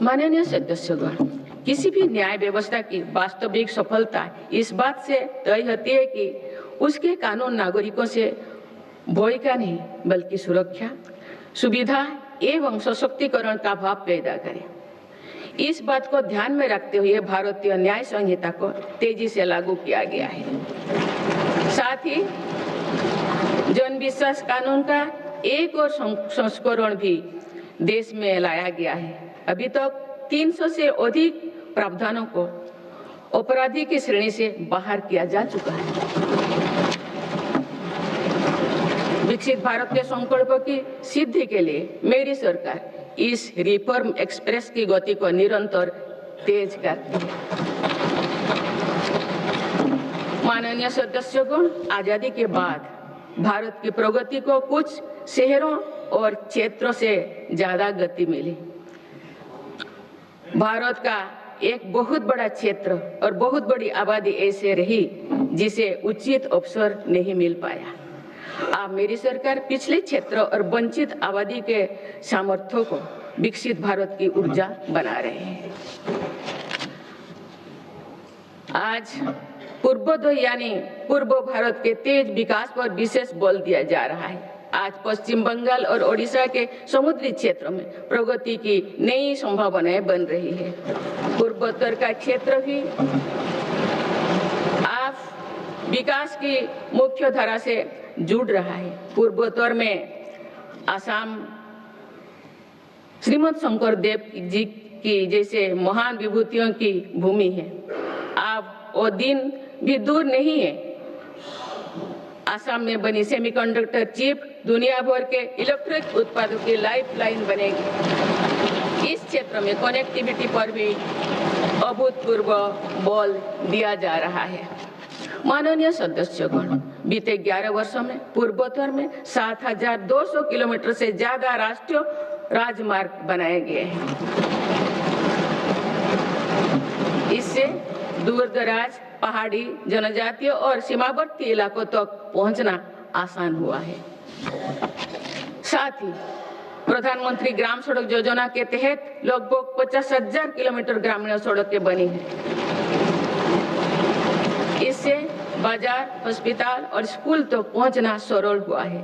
माननीय सदस्यगण, किसी भी न्याय व्यवस्था की वास्तविक सफलता इस बात से तय होती है कि उसके कानून नागरिकों से भय का नहीं बल्कि सुरक्षा, सुविधा एवं सशक्तिकरण का भाव पैदा करे। इस बात को ध्यान में रखते हुए भारतीय न्याय संहिता को तेजी से लागू किया गया है। साथ ही जन विश्वास कानून का एक और संस्करण भी देश में लाया गया है। अभी तक 300 से अधिक प्रावधानों को अपराधी की श्रेणी से बाहर किया जा चुका है। विकसित भारत के संकल्प की सिद्धि के लिए मेरी सरकार इस रिफॉर्म एक्सप्रेस की गति को निरंतर तेज करती है। माननीय सदस्यगण, आजादी के बाद भारत की प्रगति को कुछ शहरों और क्षेत्रों से ज्यादा गति मिली। भारत का एक बहुत बड़ा क्षेत्र और बहुत बड़ी आबादी ऐसे रही जिसे उचित अवसर नहीं मिल पाया। अब मेरी सरकार पिछले क्षेत्र और वंचित आबादी के सामर्थ्यों को विकसित भारत की ऊर्जा बना रहे हैं। आज पूर्वोदय यानी पूर्व भारत के तेज विकास पर विशेष बल दिया जा रहा है। आज पश्चिम बंगाल और ओडिशा के समुद्री क्षेत्रों में प्रगति की नई संभावनाएं बन रही है। पूर्वोत्तर का क्षेत्र भी आज विकास की मुख्य धारा से जुड़ रहा है। पूर्वोत्तर में असम श्रीमद शंकर देव जी की जैसे महान विभूतियों की भूमि है। अब वो दिन भी दूर नहीं है। असम में बनी सेमीकंडक्टर चिप दुनिया भर के इलेक्ट्रिक उत्पादों की लाइफलाइन बनेगी। इस क्षेत्र में कनेक्टिविटी पर भी अभूतपूर्व बल दिया जा रहा है। माननीय सदस्यगण, बीते 11 वर्षों में पूर्वोत्तर में 7,200 किलोमीटर से ज्यादा राष्ट्रीय राजमार्ग बनाए गए हैं। इससे दूर दराज, पहाड़ी, जनजातीय और सीमावर्ती इलाकों तक पहुंचना आसान हुआ है। साथ ही प्रधानमंत्री ग्राम सड़क योजना के तहत लगभग 50,000 किलोमीटर ग्रामीण सड़कें बनी हैं। इससे बाजार, अस्पताल और स्कूल तक पहुंचना सरल हुआ है।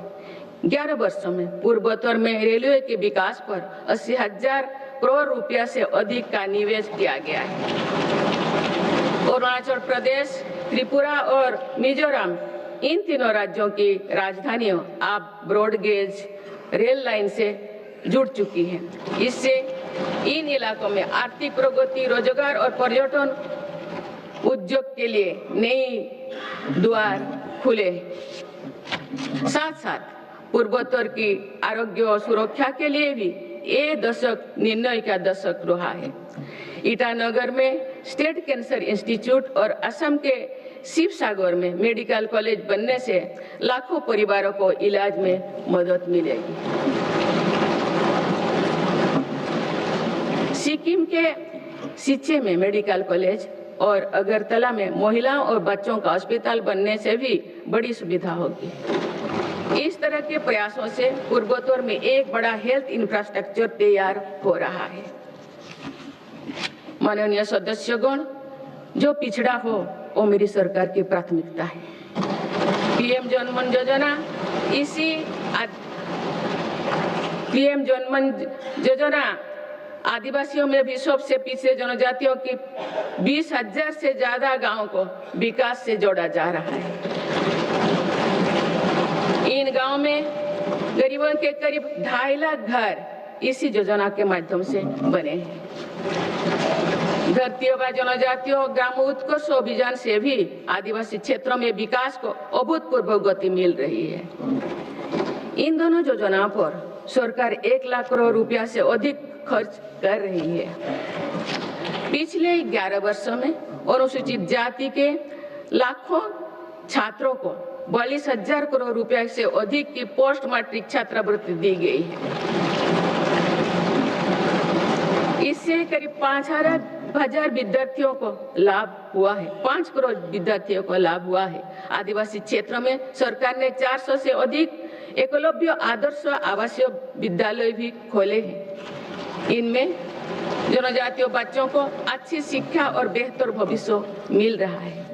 11 वर्षों में पूर्वोत्तर में रेलवे के विकास पर 80,000 करोड़ रुपया से अधिक का निवेश किया गया है। अरुणाचल प्रदेश, त्रिपुरा और मिजोरम, इन तीनों राज्यों की राजधानियों अब ब्रॉडगेज रेल लाइन से जुड़ चुकी है। इससे इन इलाकों में आर्थिक प्रगति, रोजगार और पर्यटन उद्योग के लिए नई द्वार खुले। साथ साथ पूर्वोत्तर की आरोग्य और सुरक्षा के लिए भी ये दशक निर्णय का दशक रहा है। ईटानगर में स्टेट कैंसर इंस्टीट्यूट और असम के शिवसागर में मेडिकल कॉलेज बनने से लाखों परिवारों को इलाज में मदद मिलेगी। सिक्किम के सिच्चे में मेडिकल कॉलेज और अगरतला में महिलाओं और बच्चों का अस्पताल बनने से भी बड़ी सुविधा होगी। इस तरह के प्रयासों से पूर्वोत्तर में एक बड़ा हेल्थ इंफ्रास्ट्रक्चर तैयार हो रहा है। माननीय सदस्यगण, जो पिछड़ा हो वो मेरी सरकार की प्राथमिकता है। पीएम जनमन योजना, पीएम जनमन योजना आदिवासियों में भी सबसे पिछड़े जनजातियों की 20,000 से ज्यादा गांवों को विकास से जोड़ा जा रहा है। इन गांवों में गरीबों के करीब 2.5 लाख घर इसी योजना के माध्यम से बने हैं। धरती व जनजातियों ग्राम उत्कर्ष अभियान से भी आदिवासी क्षेत्रों में विकास को अभूतपूर्व गति मिल रही है। इन दोनों योजनाओं पर सरकार 1 लाख करोड़ रुपया से अधिक खर्च कर रही है। पिछले 11 वर्षों में अनुसूचित जाति के लाखों छात्रों को 42,000 करोड़ रुपया से अधिक की पोस्ट मैट्रिक छात्रवृत्ति दी गई है। इससे करीब 5,000 विद्यार्थियों को लाभ हुआ है। 5 करोड़ विद्यार्थियों को लाभ हुआ है। आदिवासी क्षेत्रों में सरकार ने 400 से अधिक एकलव्य आदर्श आवासीय विद्यालय भी खोले हैं। इनमें जनजातीय बच्चों को अच्छी शिक्षा और बेहतर भविष्य मिल रहा है।